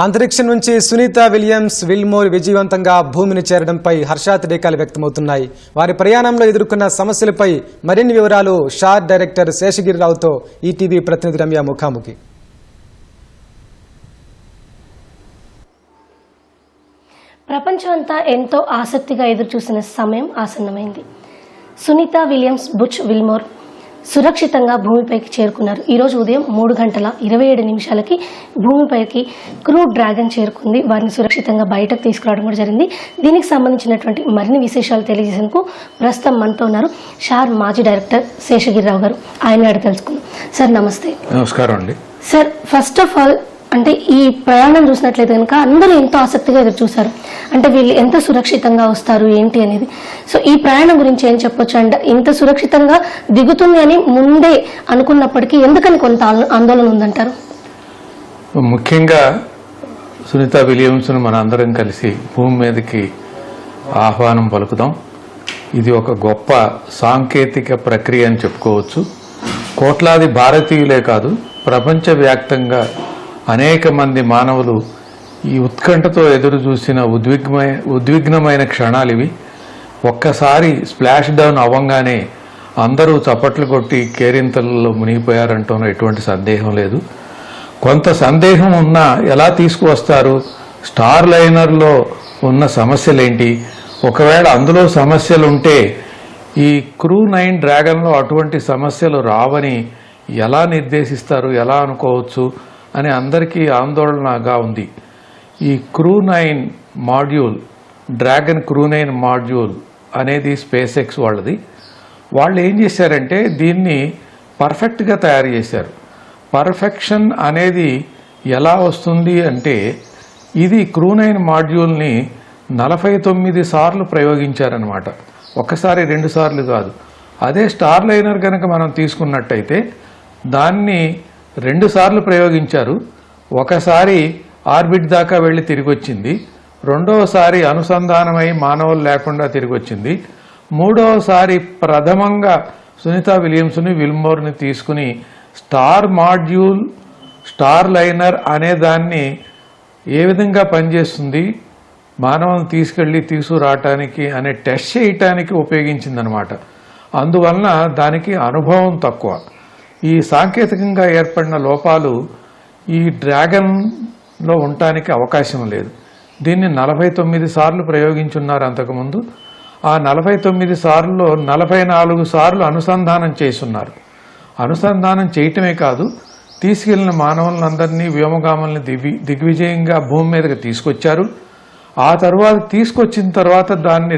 అంతరిక్షం నుంచి Sunitha Williams Wilmore విజయవంతంగా భూమిని చేరడంపై హర్షాతిరేకాలు వ్యక్తమవుతున్నాయి. వారి ప్రయాణంలో ఎదుర్కొన్న సమస్యలపై మరిన్ని వివరాలు షార్ డైరెక్టర్ శేషగిరిరావుతో ఈటీవీ ప్రతినిధి రమ్య ముఖాముఖి. ప్రపంచమంతా ఎంతో ఆసక్తిగా ఎదురుచూసిన సమయం ఆసన్నమైంది. సునీత విలియమ్స్ బుచ్ విల్మోర్ సురక్షితంగా భూమిపైకి చేరుకున్నారు. ఈరోజు ఉదయం 3:27 భూమిపైకి క్రూ డ్రాగన్ చేరుకుంది. వారిని సురక్షితంగా బయటకు తీసుకురావడం కూడా జరిగింది. దీనికి సంబంధించినటువంటి మరిన్ని విశేషాలు తెలియజేసేందుకు ప్రస్తుతం మనతో ఉన్నారు షార్ మాజీ డైరెక్టర్ శేషగిరిరావు గారు. ఆయన అడిగి తెలుసుకుందాం. సార్ నమస్తే. నమస్కారం అండి. సార్, ఫస్ట్ ఆఫ్ ఆల్ అంటే ఈ ప్రయాణం చూసినట్లయితే కనుక అందరూ ఎంతో ఆసక్తిగా ఎదురు చూశారు. అంటే వీళ్ళు ఎంత సురక్షితంగా వస్తారు ఏంటి అనేది. సో ఈ ప్రయాణం గురించి ఏం చెప్పొచ్చు? అంటే ఇంత సురక్షితంగా దిగుతుంది అని ముందే అనుకున్నప్పటికీ ఎందుకని కొంత ఆందోళన ఉందంటారు? ముఖ్యంగా సునీత విలియమ్స్ను మన అందరం కలిసి భూమి మీదకి ఆహ్వానం పలుకుదాం. ఇది ఒక గొప్ప సాంకేతిక ప్రక్రియ అని చెప్పుకోవచ్చు. కోట్లాది భారతీయులే కాదు, ప్రపంచవ్యాప్తంగా అనేక మంది మానవులు ఈ ఉత్కంఠతో ఎదురు చూసిన ఉద్విగ్నమైన క్షణాలు ఇవి. ఒక్కసారి స్ప్లాష్ డౌన్ అవ్వంగానే అందరూ చప్పట్లు కొట్టి కేరింతలలో మునిగిపోయారంటూ ఎటువంటి సందేహం లేదు. కొంత సందేహం ఉన్నా ఎలా తీసుకువస్తారు, స్టార్ లైనర్లో ఉన్న సమస్యలేంటి, ఒకవేళ అందులో సమస్యలుంటే ఈ క్రూ 9 డ్రాగన్లో అటువంటి సమస్యలు రావని ఎలా నిర్దేశిస్తారు, ఎలా అనుకోవచ్చు అని అందరికీ ఆందోళనగా ఉంది. ఈ crew 9 module, dragon crew 9 module అనేది స్పేస్ ఎక్స్ వాళ్ళది. వాళ్ళు ఏం చేశారంటే దీన్ని పర్ఫెక్ట్గా తయారు చేశారు. పర్ఫెక్షన్ అనేది ఎలా వస్తుంది అంటే ఇది క్రూ 9 మాడ్యూల్ని 49 సార్లు ప్రయోగించారనమాట. ఒకసారి 2 సార్లు కాదు. అదే స్టార్ లైనర్ కనుక మనం తీసుకున్నట్టయితే దాన్ని 2 సార్లు ప్రయోగించారు. ఒకసారి ఆర్బిట్ దాకా వెళ్ళి తిరిగి వచ్చింది, రెండవసారి అనుసంధానమై మానవులు లేకుండా తిరిగి వచ్చింది, మూడవసారి ప్రథమంగా సునీత విలియమ్స్ని విల్మోర్ని తీసుకుని స్టార్ మాడ్యూల్, స్టార్ లైనర్ అనే దాన్ని ఏ విధంగా పనిచేస్తుంది, మానవులను తీసుకురావటానికి అనే టెస్ట్ చేయటానికి ఉపయోగించిందనమాట. అందువలన దానికి అనుభవం తక్కువ. ఈ సాంకేతికంగా ఏర్పడిన లోపాలు ఈ డ్రాగన్లో ఉండటానికి అవకాశం లేదు. దీన్ని 49 సార్లు ప్రయోగించున్నారు అంతకుముందు. ఆ 49 సార్లలో 44 సార్లు అనుసంధానం చేసున్నారు. అనుసంధానం చేయటమే కాదు, తీసుకెళ్లిన మానవులందరినీ, వ్యోమగాముల్ని దిగ్విజయంగా భూమి మీదకి తీసుకొచ్చారు. ఆ తర్వాత తీసుకొచ్చిన తర్వాత దాన్ని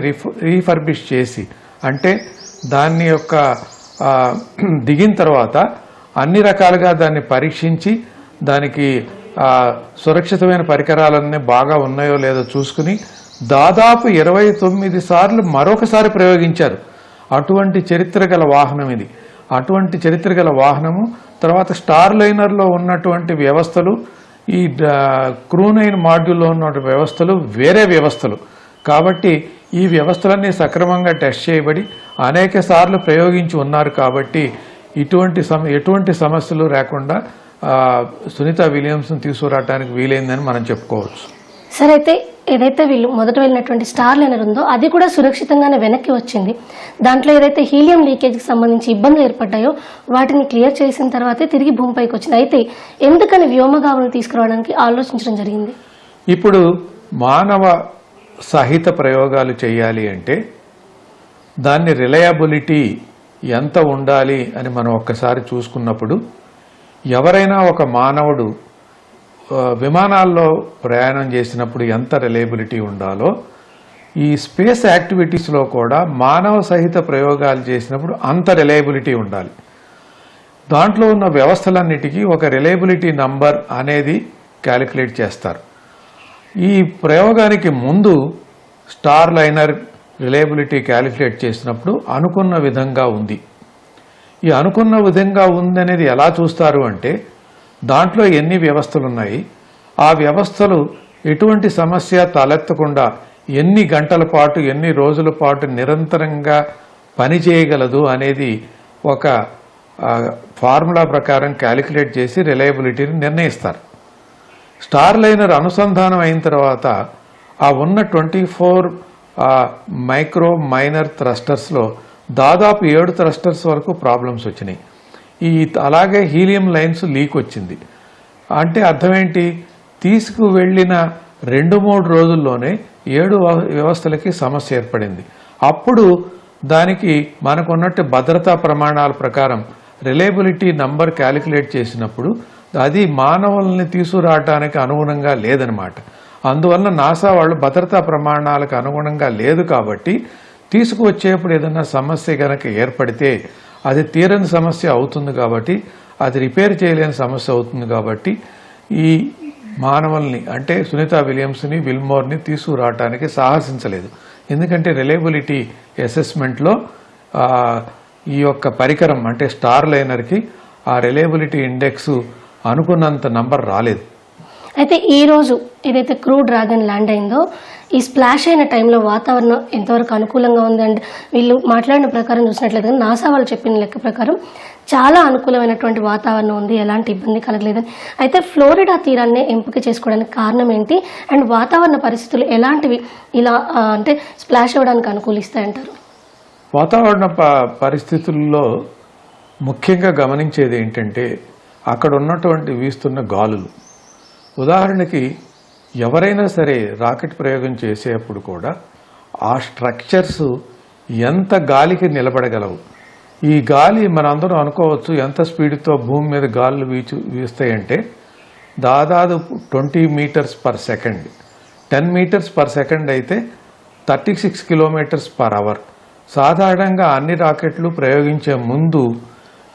రీఫర్బిష్ చేసి, అంటే దాన్ని యొక్క దిగిన తర్వాత అన్ని రకాలుగా దాన్ని పరీక్షించి దానికి సురక్షితమైన పరికరాలన్నీ బాగా ఉన్నాయో లేదో చూసుకుని దాదాపు 29 సార్లు మరొకసారి ప్రయోగించారు. అటువంటి చరిత్ర గల వాహనం ఇది. అటువంటి చరిత్ర గల వాహనము తర్వాత స్టార్ లైనర్లో ఉన్నటువంటి వ్యవస్థలు, ఈ క్రూ 9 మాడ్యూల్లో ఉన్న వ్యవస్థలు వేరే వ్యవస్థలు కాబట్టి ఈ వ్యవస్థలన్నీ సక్రమంగా టెస్ట్ చేయబడి అనేక సార్లు ప్రయోగించి ఉన్నారు. కాబట్టి ఎటువంటి సమస్యలు లేకుండా సునీత విలియమ్స్ను తీసుకురావడానికి వీలైందని మనం చెప్పుకోవచ్చు. సరే, అయితే ఏదైతే వీళ్ళు మొదట వెళ్ళినటువంటి స్టార్ లైనర్ ఉందో అది కూడా సురక్షితంగానే వెనక్కి వచ్చింది. దాంట్లో ఏదైతే హీలియం లీకేజ్కి సంబంధించి ఇబ్బందులు ఏర్పడ్డాయో వాటిని క్లియర్ చేసిన తర్వాతే తిరిగి భూమిపైకి వచ్చింది. అయితే ఎందుకని వ్యోమగాములను తీసుకురావడానికి ఆలోచించడం జరిగింది? ఇప్పుడు మానవ సహిత ప్రయోగాలు చేయాలి అంటే దాన్ని రిలయబిలిటీ ఎంత ఉండాలి అని మనం ఒక్కసారి చూసుకున్నప్పుడు, ఎవరైనా ఒక మానవుడు విమానాల్లో ప్రయాణం చేసినప్పుడు ఎంత రిలయబిలిటీ ఉండాలో ఈ స్పేస్ యాక్టివిటీస్లో కూడా మానవ సహిత ప్రయోగాలు చేసినప్పుడు అంత రిలయబిలిటీ ఉండాలి. దాంట్లో ఉన్న వ్యవస్థలన్నిటికీ ఒక రిలయబిలిటీ నంబర్ అనేది క్యాలిక్యులేట్ చేస్తారు. ఈ ప్రయోగానికి ముందు స్టార్ లైనర్ రిలయబిలిటీ క్యాలిక్యులేట్ చేసినప్పుడు అనుకున్న విధంగా ఉంది. ఈ అనుకున్న విధంగా ఉందనేది ఎలా చూస్తారు అంటే దాంట్లో ఎన్ని వ్యవస్థలు ఉన్నాయి, ఆ వ్యవస్థలు ఎటువంటి సమస్య తలెత్తకుండా ఎన్ని గంటల పాటు, ఎన్ని రోజుల పాటు నిరంతరంగా పనిచేయగలదు అనేది ఒక ఫార్ములా ప్రకారం క్యాలిక్యులేట్ చేసి రిలయబిలిటీని నిర్ణయిస్తారు. స్టార్ లైనర్ అనుసంధానం అయిన తర్వాత ఆ ఉన్న 24 మైక్రో మైనర్ థ్రస్టర్స్లో దాదాపు 7 థ్రస్టర్స్ వరకు ప్రాబ్లమ్స్ వచ్చినాయి. అలాగే హీలియం లైన్స్ లీక్ వచ్చింది. అంటే అర్థం ఏంటి, తీసుకువెళ్ళిన 2-3 రోజుల్లోనే 7 వ్యవస్థలకి సమస్య ఏర్పడింది. అప్పుడు దానికి మనకున్నట్టు భద్రతా ప్రమాణాల ప్రకారం రిలయబిలిటీ నంబర్ క్యాలిక్యులేట్ చేసినప్పుడు అది మానవుల్ని తీసుకురావడానికి అనుగుణంగా లేదనమాట. అందువల్ల నాసా వాళ్ళు భద్రతా ప్రమాణాలకు అనుగుణంగా లేదు కాబట్టి తీసుకువచ్చేప్పుడు ఏదైనా సమస్య కనుక ఏర్పడితే అది తీరని సమస్య అవుతుంది, కాబట్టి అది రిపేర్ చేయలేని సమస్య అవుతుంది. కాబట్టి ఈ మానవుల్ని అంటే సునీతా విలియమ్స్ని విల్మోర్ని తీసుకురావడానికి సాహసించలేదు. ఎందుకంటే రిలయబిలిటీ అసెస్మెంట్లో ఈ యొక్క పరికరం అంటే స్టార్ లైనర్కి ఆ రిలయబిలిటీ ఇండెక్స్ అనుకున్నంత నంబర్ రాలేదు. అయితే ఈ రోజు ఏదైతే క్రూ డ్రాగన్ ల్యాండ్ అయిందో ఈ స్ప్లాష్ అయిన టైంలో వాతావరణం ఎంతవరకు అనుకూలంగా ఉంది? అండ్ వీళ్ళు మాట్లాడిన ప్రకారం చూసినట్లయితే నాసా వాళ్ళు చెప్పిన లెక్క ప్రకారం చాలా అనుకూలమైనటువంటి వాతావరణం ఉంది, ఎలాంటి ఇబ్బంది కలగలేదని. అయితే ఫ్లోరిడా తీరాన్ని ఎంపిక చేసుకోవడానికి కారణం ఏంటి? అండ్ వాతావరణ పరిస్థితులు ఎలాంటివి ఇలా అంటే స్ప్లాష్ అవ్వడానికి అనుకూలిస్తాయంటారు? వాతావరణ పరిస్థితుల్లో ముఖ్యంగా గమనించేది ఏంటంటే అక్కడ ఉన్నటువంటి వీస్తున్న గాలులు. ఉదాహరణకి ఎవరైనా సరే రాకెట్ ప్రయోగం చేసేప్పుడు కూడా ఆ స్ట్రక్చర్స్ ఎంత గాలికి నిలబడగలవు. ఈ గాలి మనందరం అనుకోవచ్చు ఎంత స్పీడ్తో భూమి మీద గాలులు వీస్తాయంటే దాదాపు 20 metres per second, 10 metres per second అయితే 36 కిలోమీటర్స్ పర్ అవర్. సాధారణంగా అన్ని రాకెట్లు ప్రయోగించే ముందు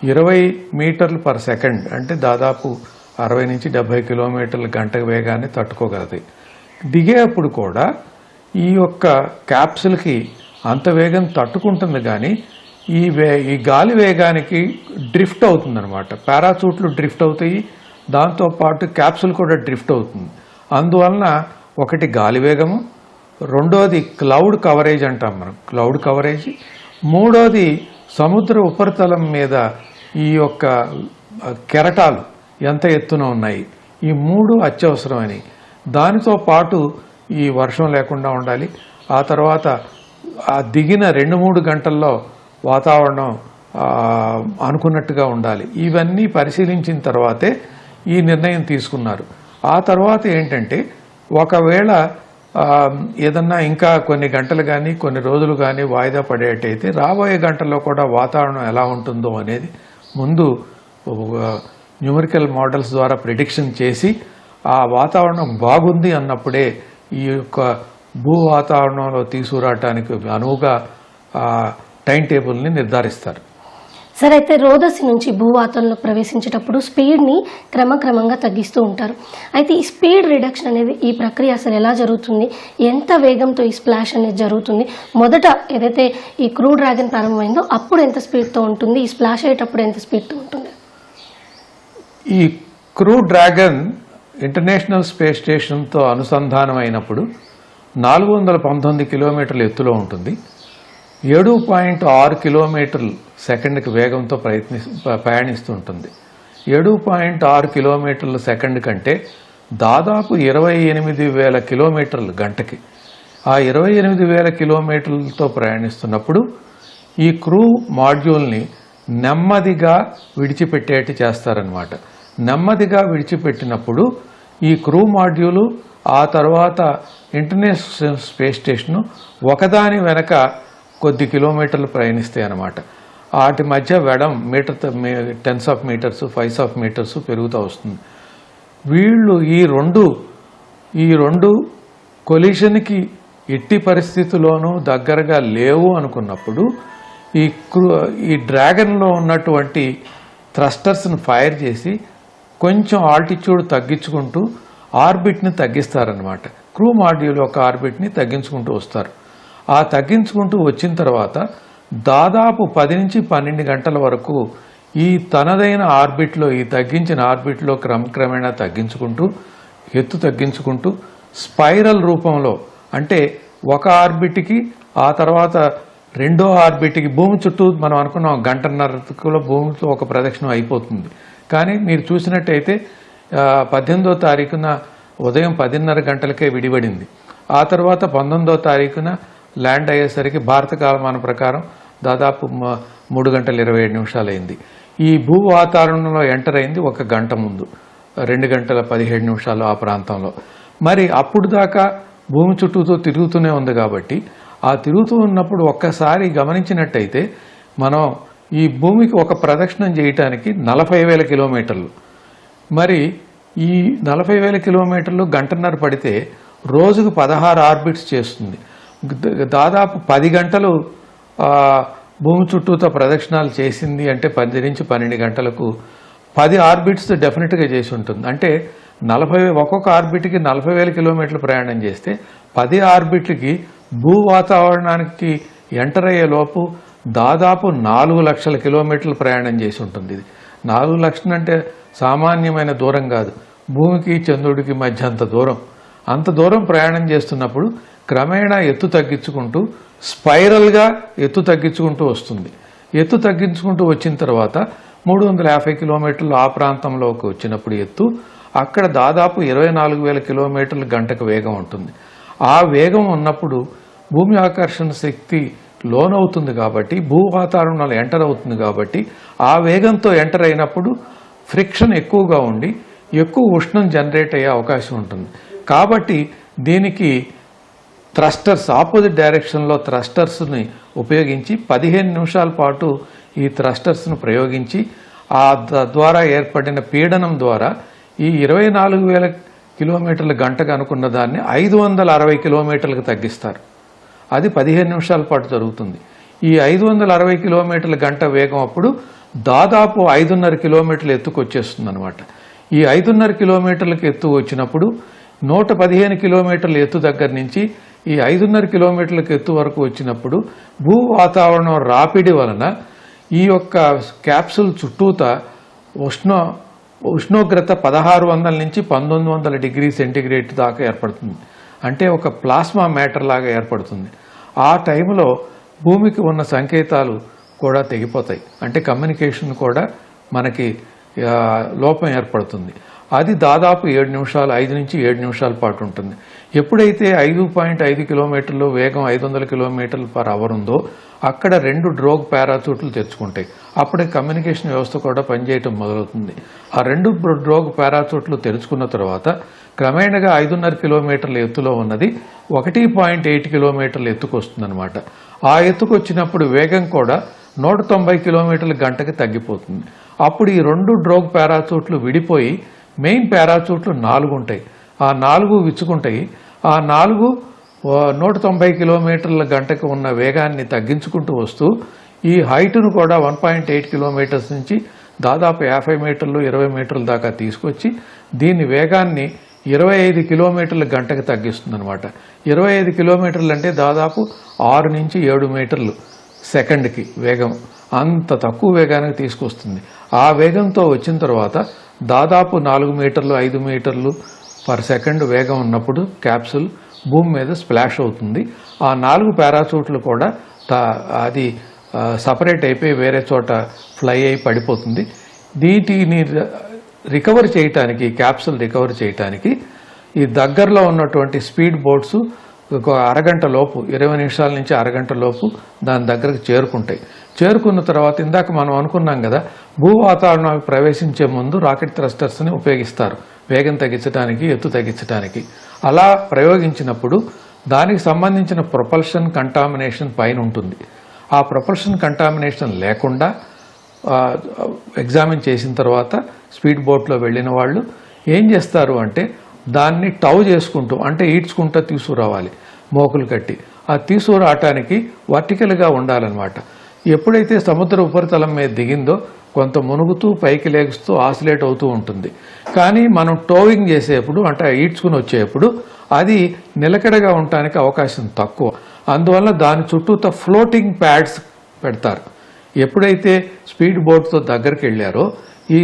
20 మీటర్లు పర్ సెకండ్ అంటే దాదాపు 60 నుంచి 70 కిలోమీటర్ల గంట వేగాన్ని తట్టుకోగలదు. దిగేప్పుడు కూడా ఈ యొక్క క్యాప్సుల్కి అంత వేగం తట్టుకుంటుంది, కానీ ఈ గాలి వేగానికి డ్రిఫ్ట్ అవుతుందన్నమాట. పారాచూట్లు డ్రిఫ్ట్ అవుతాయి, దాంతోపాటు క్యాప్సుల్ కూడా డ్రిఫ్ట్ అవుతుంది. అందువలన ఒకటి గాలి వేగము, రెండోది క్లౌడ్ కవరేజ్ అంటాం మనం, క్లౌడ్ కవరేజ్. మూడోది సముద్ర ఉపరితలం మీద ఈ యొక్క కెరటాలు ఎంత ఎత్తున ఉన్నాయి. ఈ 3 అత్యవసరమని. దానితో పాటు ఈ వర్షం లేకుండా ఉండాలి. ఆ తర్వాత ఆ దిగిన 2-3 గంటల్లో వాతావరణం అనుకున్నట్టుగా ఉండాలి. ఇవన్నీ పరిశీలించిన తర్వాతే ఈ నిర్ణయం తీసుకున్నారు. ఆ తర్వాత ఏంటంటే ఒకవేళ ఏదన్నా ఇంకా కొన్ని గంటలు కానీ కొన్ని రోజులు కానీ వాయిదా పడేటైతే రాబోయే గంటల్లో కూడా వాతావరణం ఎలా ఉంటుందో అనేది ముందు న్యూమరికల్ మోడల్స్ ద్వారా ప్రిడిక్షన్ చేసి ఆ వాతావరణం బాగుంది అన్నప్పుడే ఈ యొక్క భూ వాతావరణంలో తీసుకురావడానికి అనువుగా టైం టేబుల్ని నిర్ధారిస్తారు. సరే, అయితే రోదసి నుంచి భూవాతంలో ప్రవేశించేటప్పుడు స్పీడ్ని క్రమక్రమంగా తగ్గిస్తూ ఉంటారు. అయితే ఈ స్పీడ్ రిడక్షన్ అనేది ఈ ప్రక్రియ అసలు ఎలా జరుగుతుంది? ఎంత వేగంతో ఈ స్ప్లాష్ అనేది జరుగుతుంది? మొదట ఏదైతే ఈ క్రూ డ్రాగన్ ప్రారంభమైందో అప్పుడు ఎంత స్పీడ్తో ఉంటుంది? ఈ స్ప్లాష్ అయ్యేటప్పుడు ఎంత స్పీడ్తో ఉంటుంది? ఈ క్రూ డ్రాగన్ ఇంటర్నేషనల్ స్పేస్ స్టేషన్తో అనుసంధానం అయినప్పుడు 419 కిలోమీటర్ల ఎత్తులో ఉంటుంది. 7.6 కిలోమీటర్లు సెకండ్కి వేగంతో ప్రయాణిస్తూ ఉంటుంది. 7.6 కిలోమీటర్ల సెకండ్ కంటే దాదాపు 28,000 కిలోమీటర్లు గంటకి. ఆ 28,000 కిలోమీటర్లతో ప్రయాణిస్తున్నప్పుడు ఈ క్రూ మాడ్యూల్ని నెమ్మదిగా విడిచిపెట్టేట్టు చేస్తారనమాట. నెమ్మదిగా విడిచిపెట్టినప్పుడు ఈ క్రూ మాడ్యూలు ఆ తర్వాత ఇంటర్నేషనల్ స్పేస్ స్టేషను ఒకదాని వెనక కొద్ది కిలోమీటర్లు ప్రయాణిస్తాయి అన్నమాట. వాటి మధ్య వెడం tens of meters 5 of meters పెరుగుతూ వస్తుంది. వీళ్ళు ఈ రెండు కొలిషన్కి ఎట్టి పరిస్థితుల్లోనూ దగ్గరగా లేవు అనుకున్నప్పుడు ఈ డ్రాగన్లో ఉన్నటువంటి థ్రస్టర్స్ని ఫైర్ చేసి కొంచెం ఆల్టిట్యూడ్ తగ్గించుకుంటూ ఆర్బిట్ని తగ్గిస్తారనమాట. క్రూ మాడ్యూల్ యొక్క ఆర్బిట్ని తగ్గించుకుంటూ వస్తారు. ఆ తగ్గించుకుంటూ వచ్చిన తర్వాత దాదాపు 10 నుంచి 12 గంటల వరకు ఈ తనదైన ఆర్బిట్లో ఈ తగ్గించిన ఆర్బిట్లో క్రమక్రమేణా తగ్గించుకుంటూ ఎత్తు తగ్గించుకుంటూ స్పైరల్ రూపంలో అంటే ఒక ఆర్బిట్కి ఆ తర్వాత రెండో ఆర్బిట్కి భూమి చుట్టూ మనం అనుకున్నాం గంటన్నరలో భూమితో ఒక ప్రదక్షిణం అయిపోతుంది. కానీ మీరు చూసినట్టయితే 18వ తారీఖున ఉదయం 10:30 గంటలకే విడిపడింది. ఆ తర్వాత 19వ తారీఖున ల్యాండ్ అయ్యేసరికి భారత కాలమాన ప్రకారం దాదాపు 3:27 అయింది. ఈ భూ వాతావరణంలో ఎంటర్ అయింది 1 గంట ముందు, 2:17 ఆ ప్రాంతంలో. మరి అప్పుడు దాకా భూమి చుట్టూతో తిరుగుతూనే ఉంది కాబట్టి ఆ తిరుగుతూ ఉన్నప్పుడు ఒక్కసారి గమనించినట్టయితే మనం ఈ భూమికి ఒక ప్రదక్షిణం చేయటానికి 40,000 కిలోమీటర్లు. మరి ఈ 40,000 కిలోమీటర్లు గంటన్నర పడితే రోజుకు 16 ఆర్బిట్స్ చేస్తుంది. దాదాపు 10 గంటలు భూమి చుట్టూతో ప్రదక్షిణాలు చేసింది అంటే 10 నుంచి 12 గంటలకు 10 ఆర్బిట్స్ డెఫినెట్గా చేసి ఉంటుంది. అంటే ఒక్కొక్క ఆర్బిట్కి 40,000 కిలోమీటర్లు ప్రయాణం చేస్తే 10 ఆర్బిట్లకి భూ వాతావరణానికి ఎంటర్ అయ్యే లోపు దాదాపు 4 లక్షల కిలోమీటర్లు ప్రయాణం చేసి ఉంటుంది. ఇది 4 లక్షలు అంటే సామాన్యమైన దూరం కాదు. భూమికి చంద్రుడికి మధ్య అంత దూరం ప్రయాణం చేస్తున్నప్పుడు క్రమేణా ఎత్తు తగ్గించుకుంటూ స్పైరల్గా ఎత్తు తగ్గించుకుంటూ వస్తుంది. ఎత్తు తగ్గించుకుంటూ వచ్చిన తర్వాత 350 కిలోమీటర్లు ఆ ప్రాంతంలోకి వచ్చినప్పుడు ఎత్తు అక్కడ దాదాపు 24,000 కిలోమీటర్ల గంటకు వేగం ఉంటుంది. ఆ వేగం ఉన్నప్పుడు భూమి ఆకర్షణ శక్తి లోనవుతుంది కాబట్టి భూ వాతావరణంలో ఎంటర్ అవుతుంది కాబట్టి ఆ వేగంతో ఎంటర్ అయినప్పుడు ఫ్రిక్షన్ ఎక్కువగా ఉండి ఎక్కువ ఉష్ణం జనరేట్ అయ్యే అవకాశం ఉంటుంది. కాబట్టి దీనికి థ్రస్టర్స్ ఆపోజిట్ డైరెక్షన్లో థ్రస్టర్స్ని ఉపయోగించి 15 నిమిషాల పాటు ఈ థ్రస్టర్స్ను ప్రయోగించి ఆ ద్వారా ఏర్పడిన పీడనం ద్వారా ఈ 24,000 కిలోమీటర్ల గంటకు అనుకున్న దాన్ని 560 కిలోమీటర్లకు తగ్గిస్తారు. అది 15 నిమిషాల పాటు జరుగుతుంది. ఈ 560 కిలోమీటర్ల గంట వేగం అప్పుడు దాదాపు 5.5 కిలోమీటర్ల ఎత్తుకు వచ్చేస్తుంది అనమాట. ఈ 5.5 కిలోమీటర్లకు ఎత్తు వచ్చినప్పుడు 115 కిలోమీటర్ల ఎత్తు దగ్గర నుంచి ఈ 5.5 కిలోమీటర్లకు ఎత్తు వరకు వచ్చినప్పుడు భూ వాతావరణం రాపిడి వలన ఈ యొక్క క్యాప్సూల్ చుట్టూత ఉష్ణోగ్రత 1600 నుంచి 1900 డిగ్రీ సెంటీగ్రేడ్ దాకా ఏర్పడుతుంది. అంటే ఒక ప్లాస్మా మ్యాటర్ లాగా ఏర్పడుతుంది. ఆ టైంలో భూమికి ఉన్న సంకేతాలు కూడా తెగిపోతాయి. అంటే కమ్యూనికేషన్ కూడా మనకి లోపం ఏర్పడుతుంది. అది దాదాపు 7 నిమిషాలు 5 నుంచి 7 నిమిషాల పాటు ఉంటుంది. ఎప్పుడైతే 5.5 కిలోమీటర్లు వేగం 500 కిలోమీటర్లు పర్ అవర్ ఉందో అక్కడ 2 డ్రోగ్ పారాచూట్లు తెరుచుకుంటాయి. అప్పుడే కమ్యూనికేషన్ వ్యవస్థ కూడా పనిచేయటం మొదలవుతుంది. ఆ 2 డ్రోగ్ పారాచూట్లు తెరుచుకున్న తర్వాత క్రమేణగా 5.5 కిలోమీటర్ల ఎత్తులో ఉన్నది 1.8 కిలోమీటర్ల ఎత్తుకు వస్తుందన్నమాట. ఆ ఎత్తుకు వచ్చినప్పుడు వేగం కూడా 190 కిలోమీటర్ల గంటకి తగ్గిపోతుంది. అప్పుడు ఈ 2 డ్రోగ్ పారాచూట్లు విడిపోయి మెయిన్ పారాచూట్లు 4 ఉంటాయి. ఆ 4 విచ్చుకుంటాయి. ఆ 4 190 కిలోమీటర్ల గంటకు ఉన్న వేగాన్ని తగ్గించుకుంటూ వస్తూ ఈ హైట్ను కూడా 1.8 కిలోమీటర్స్ నుంచి దాదాపు 50 మీటర్లు 20 మీటర్ల దాకా తీసుకొచ్చి దీని వేగాన్ని 25 కిలోమీటర్ల గంటకు తగ్గిస్తుంది అనమాట. 25 కిలోమీటర్లు అంటే దాదాపు 6 నుంచి 7 మీటర్లు సెకండ్కి వేగం. అంత తక్కువ వేగానికి తీసుకొస్తుంది. ఆ వేగంతో వచ్చిన తర్వాత దాదాపు 4 మీటర్లు 5 మీటర్లు పర్ సెకండ్ వేగం ఉన్నప్పుడు క్యాప్సూల్ భూమి మీద స్ప్లాష్ అవుతుంది. ఆ 4 పారాచూట్లు కూడా అది సపరేట్ అయిపోయి వేరే చోట ఫ్లై అయి పడిపోతుంది. వీటిని రికవర్ చేయటానికి క్యాప్సూల్ రికవర్ చేయటానికి ఈ దగ్గరలో ఉన్నటువంటి స్పీడ్ బోట్స్ ఒక అరగంట లోపు 20 నిమిషాల నుంచి అరగంట లోపు దాని దగ్గరకు చేరుకుంటాయి. చేరుకున్న తర్వాత ఇందాక మనం అనుకున్నాం కదా భూ వాతావరణానికి ప్రవేశించే ముందు రాకెట్ థ్రస్టర్స్ని ఉపయోగిస్తారు వేగం తగ్గించడానికి ఎత్తు తగ్గించడానికి. అలా ప్రయోగించినప్పుడు దానికి సంబంధించిన ప్రొపల్షన్ కంటామినేషన్ పైన ఉంటుంది. ఆ ప్రొపల్షన్ కంటామినేషన్ లేకుండా ఎగ్జామిన్ చేసిన తర్వాత స్పీడ్ బోట్లో వెళ్ళిన వాళ్ళు ఏం చేస్తారు అంటే దాన్ని టౌ చేసుకుంటూ అంటే ఈడ్చుకుంటూ తీసుకురావాలి మోకులు కట్టి. ఆ తీసుకురావటానికి వర్టికల్గా ఉండాలన్నమాట. ఎప్పుడైతే సముద్ర ఉపరితలం మీద దిగిందో కొంత మునుగుతూ పైకి లేగుస్తూ ఆసిలేట్ అవుతూ ఉంటుంది. కానీ మనం టోవింగ్ చేసేప్పుడు అంటే ఈడ్చుకుని వచ్చేప్పుడు అది నిలకడగా ఉండటానికి అవకాశం తక్కువ. అందువల్ల దాని చుట్టూతో ఫ్లోటింగ్ ప్యాడ్స్ పెడతారు. ఎప్పుడైతే స్పీడ్ బోట్తో దగ్గరికి వెళ్ళారో ఈ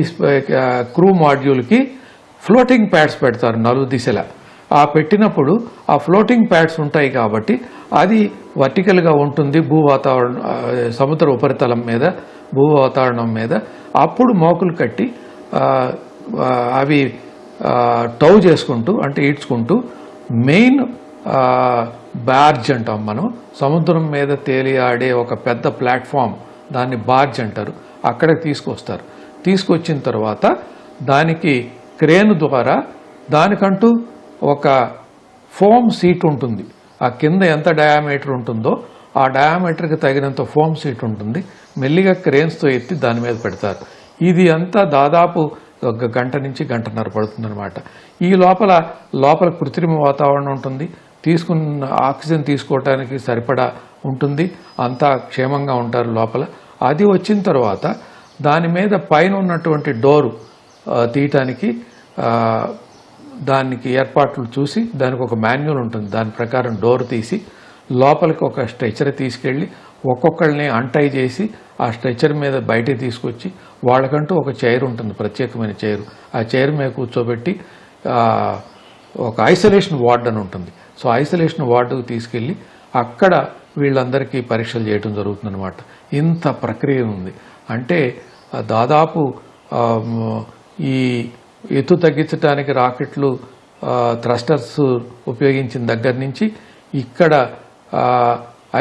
క్రూ మాడ్యూల్కి ఫ్లోటింగ్ ప్యాడ్స్ పెడతారు 4 దిశలా. ఆ పెట్టినప్పుడు ఆ ఫ్లోటింగ్ ప్యాడ్స్ ఉంటాయి కాబట్టి అది వర్టికల్గా ఉంటుంది సముద్ర ఉపరితలం మీద భూ వాతావరణం మీద. అప్పుడు మోకులు కట్టి అవి టౌ చేసుకుంటూ అంటే ఈడ్చుకుంటూ మెయిన్ బార్జ్ అంటాం మనం, సముద్రం మీద తేలియాడే ఒక పెద్ద ప్లాట్ఫామ్, దాన్ని బార్జ్ అంటారు, అక్కడికి తీసుకొస్తారు. తీసుకొచ్చిన తర్వాత దానికి క్రేన్ ద్వారా దానికంటూ ఒక ఫోమ్ సీట్ ఉంటుంది. ఆ కింద ఎంత డయామీటర్ ఉంటుందో ఆ డయామీటర్కి తగినంత ఫోమ్ సీట్ ఉంటుంది. మెల్లిగా క్రేన్స్తో ఎత్తి దాని మీద పెడతారు. ఇది అంతా దాదాపు ఒక గంట నుంచి గంటన్నర పడుతుందన్నమాట. ఈ లోపల కృత్రిమ వాతావరణం ఉంటుంది, తీసుకున్న ఆక్సిజన్ తీసుకోవడానికి సరిపడా ఉంటుంది, అంతా క్షేమంగా ఉంటారు లోపల. అది వచ్చిన తర్వాత దాని మీద పైన ఉన్నటువంటి డోరు తీయటానికి దానికి ఏర్పాట్లు చూసి దానికి ఒక మాన్యువల్ ఉంటుంది, దాని ప్రకారం డోర్ తీసి లోపలికి ఒక స్ట్రెచర్ తీసుకెళ్ళి ఒక్కొక్కళ్ళని అంటై చేసి ఆ స్ట్రెచర్ మీద బయటికి తీసుకొచ్చి వాళ్ళకంటూ ఒక చైర్ ఉంటుంది, ప్రత్యేకమైన చైర్. ఆ చైర్ మీద కూర్చోబెట్టి ఒక ఐసోలేషన్ వార్డ్ అని ఉంటుంది. సో ఐసోలేషన్ వార్డుకు తీసుకెళ్ళి అక్కడ వీళ్ళందరికీ పరీక్షలు చేయడం జరుగుతుందన్నమాట. ఇంత ప్రక్రియ ఉంది. అంటే దాదాపు ఈ ఎత్తు తగ్గించడానికి రాకెట్లు థ్రస్టర్స్ ఉపయోగించిన దగ్గర నుంచి ఇక్కడ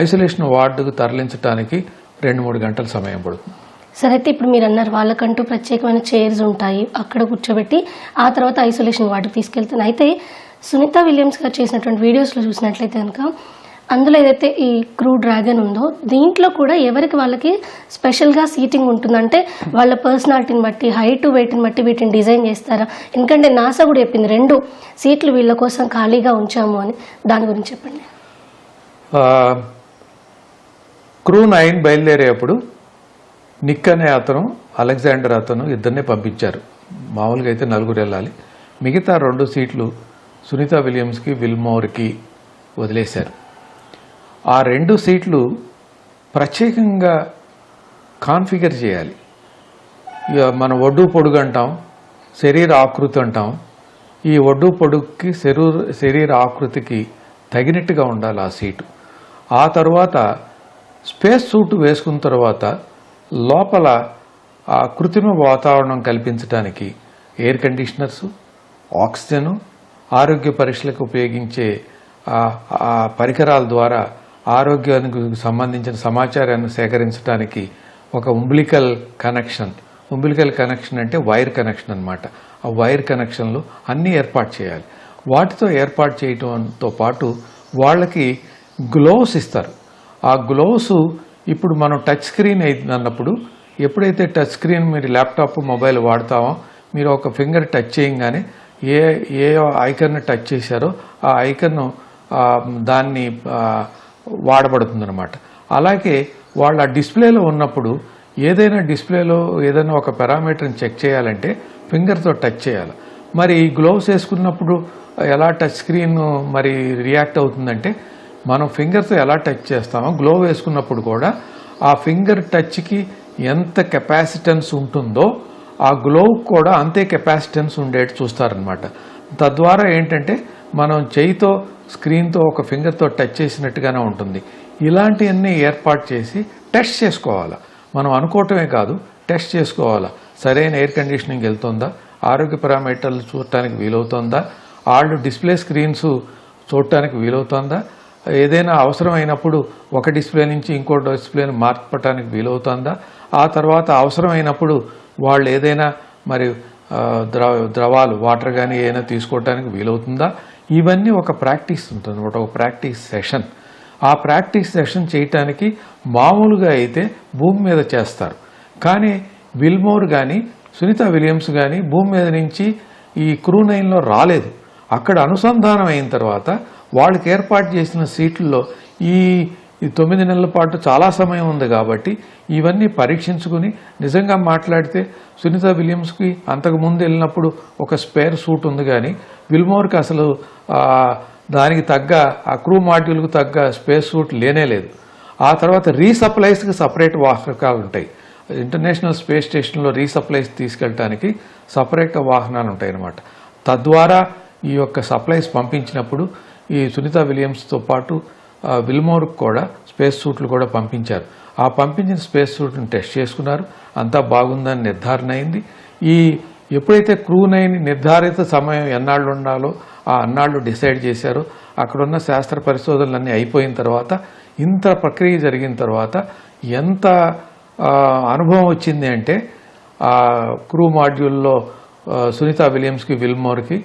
ఐసోలేషన్ వార్డుకు తరలించడానికి 2-3 గంటల సమయం పడుతుంది. సరే, అయితే ఇప్పుడు మీరు అన్నారు వాళ్ళకంటూ ప్రత్యేకమైన చైర్స్ ఉంటాయి, అక్కడ కూర్చోబెట్టి ఆ తర్వాత ఐసోలేషన్ వార్డుకి తీసుకెళ్తాను. అయితే సునీత విలియమ్స్ గారు చేసినటువంటి వీడియోస్లో చూసినట్లయితే కనుక అందులో ఏదైతే ఈ క్రూ డ్రాగన్ ఉందో దీంట్లో కూడా ఎవరికి వాళ్ళకి స్పెషల్గా సీటింగ్ ఉంటుందంటే వాళ్ళ పర్సనాలిటీని బట్టి, హైట్ వెయిట్ని బట్టి వీటిని డిజైన్ చేస్తారా? ఎందుకంటే నాసా కూడా చెప్పింది 2 సీట్లు వీళ్ళ కోసం ఖాళీగా ఉంచాము అని. దాని గురించి చెప్పండి. క్రూ 9 బయలుదేరేప్పుడు నిక్ అనే అతను, అలెగ్జాండర్ అతను ఇద్దరిని పంపించారు. మామూలుగా అయితే 4 వెళ్ళాలి. మిగతా 2 సీట్లు సునీత విలియమ్స్కి, విల్మోర్కి వదిలేశారు. ఆ 2 సీట్లు ప్రత్యేకంగా కాన్ఫిగర్ చేయాలి. ఇక మన ఒడ్డు పొడుగు అంటాం, శరీర ఆకృతి అంటాం. ఈ ఒడ్డు పొడుగుకి శరీర ఆకృతికి తగినట్టుగా ఉండాలి ఆ సీటు. ఆ తర్వాత స్పేస్ సూట్ వేసుకున్న తర్వాత లోపల ఆ కృత్రిమ వాతావరణం కల్పించడానికి ఎయిర్ కండిషనర్సు, ఆక్సిజను, ఆరోగ్య పరీక్షలకు ఉపయోగించే ఆ పరికరాల ద్వారా ఆరోగ్యానికి సంబంధించిన సమాచారాన్ని సేకరించడానికి ఒక ఉంబ్లికల్ కనెక్షన్ అంటే వైర్ కనెక్షన్ అన్నమాట. ఆ వైర్ కనెక్షన్లు అన్నీ ఏర్పాటు చేయాలి. వాటితో ఏర్పాటు చేయడంతో పాటు వాళ్ళకి గ్లోవ్స్ ఇస్తారు. ఆ గ్లోవ్స్ ఇప్పుడు మనం టచ్ స్క్రీన్ అన్నప్పుడు, ఎప్పుడైతే టచ్ స్క్రీన్ మీరు ల్యాప్టాప్, మొబైల్ వాడతామో మీరు ఒక ఫింగర్ టచ్ చేయగానే ఏ ఐకన్ను టచ్ చేశారో ఆ ఐకన్ను దాన్ని వాడబడుతుందన్నమాట. అలాగే వాళ్ళ డిస్ప్లేలో ఉన్నప్పుడు ఏదైనా ఒక పారామీటర్ని చెక్ చేయాలంటే ఫింగర్తో టచ్ చేయాలి. మరి ఈ గ్లోవ్స్ వేసుకున్నప్పుడు ఎలా టచ్ స్క్రీన్ మరి రియాక్ట్ అవుతుందంటే, మనం ఫింగర్తో ఎలా టచ్ చేస్తామో గ్లోవ్ వేసుకున్నప్పుడు కూడా ఆ ఫింగర్ టచ్కి ఎంత కెపాసిటెన్స్ ఉంటుందో ఆ గ్లోవ్ కూడా అంతే కెపాసిటెన్స్ ఉండేట్టు చూస్తారనమాట. తద్వారా ఏంటంటే మనం చేయితో స్క్రీన్తో ఒక ఫింగర్తో టచ్ చేసినట్టుగానే ఉంటుంది. ఇలాంటివన్నీ ఏర్పాటు చేసి టెస్ట్ చేసుకోవాలి. మనం అనుకోవటమే కాదు, టెస్ట్ చేసుకోవాలి. సరైన ఎయిర్ కండిషనింగ్ వెళ్తుందా, ఆరోగ్య పారామీటర్లు చూడటానికి వీలవుతుందా, వాళ్ళు డిస్ప్లే స్క్రీన్స్ చూడటానికి వీలవుతుందా, ఏదైనా అవసరమైనప్పుడు ఒక డిస్ప్లే నుంచి ఇంకో డిస్ప్లేని మార్పటానికి వీలవుతుందా, ఆ తర్వాత అవసరమైనప్పుడు వాళ్ళు ఏదైనా మరి ద్రవాలు వాటర్ కానీ ఏదైనా తీసుకోవటానికి వీలవుతుందా, ఇవన్నీ ఒక ప్రాక్టీస్ ఉంటుంది, ఒక ప్రాక్టీస్ సెషన్. ఆ ప్రాక్టీస్ సెషన్ చేయటానికి మామూలుగా అయితే భూమి మీద చేస్తారు. కానీ విల్మోర్ కానీ సునీత విలియమ్స్ కానీ భూమి మీద నుంచి ఈ క్రూ 9లో రాలేదు. అక్కడ అనుసంధానం అయిన తర్వాత వాళ్ళకి ఏర్పాటు చేసిన సీట్లలో ఈ 9 నెలల పాటు చాలా సమయం ఉంది కాబట్టి ఇవన్నీ పరీక్షించుకుని, నిజంగా మాట్లాడితే సునీత విలియమ్స్కి అంతకుముందు వెళ్ళినప్పుడు ఒక స్పేర్ సూట్ ఉంది, కానీ విల్మోర్కి అసలు దానికి తగ్గ ఆ క్రూ మాడ్యూల్కు తగ్గ స్పేస్ సూట్ లేనేలేదు. ఆ తర్వాత రీసప్లైస్కి సపరేట్ వాహకాలు ఉంటాయి. ఇంటర్నేషనల్ స్పేస్ స్టేషన్లో రీసప్లైస్ తీసుకెళ్ళటానికి సపరేట్గా వాహనాలు ఉంటాయి అన్నమాట. తద్వారా ఈ యొక్క సప్లైస్ పంపించినప్పుడు ఈ సునీత విలియమ్స్తో పాటు విల్మోర్కి కూడా స్పేస్ సూట్లు కూడా పంపించారు. ఆ పంపించిన స్పేస్ సూట్ని టెస్ట్ చేసుకున్నారు, అంతా బాగుందని నిర్ధారణ అయింది. ఈ ఎప్పుడైతే క్రూ 9 నిర్ధారిత సమయం ఎన్నాళ్ళు ఉండాలో ఆ అన్నాళ్ళు డిసైడ్ చేశారో, అక్కడున్న శాస్త్ర పరిశోధనలన్నీ అయిపోయిన తర్వాత, ఇంత ప్రక్రియ జరిగిన తర్వాత ఎంత అనుభవం వచ్చింది అంటే, ఆ క్రూ మాడ్యూల్లో సునీత విలియమ్స్కి, విల్మోర్కి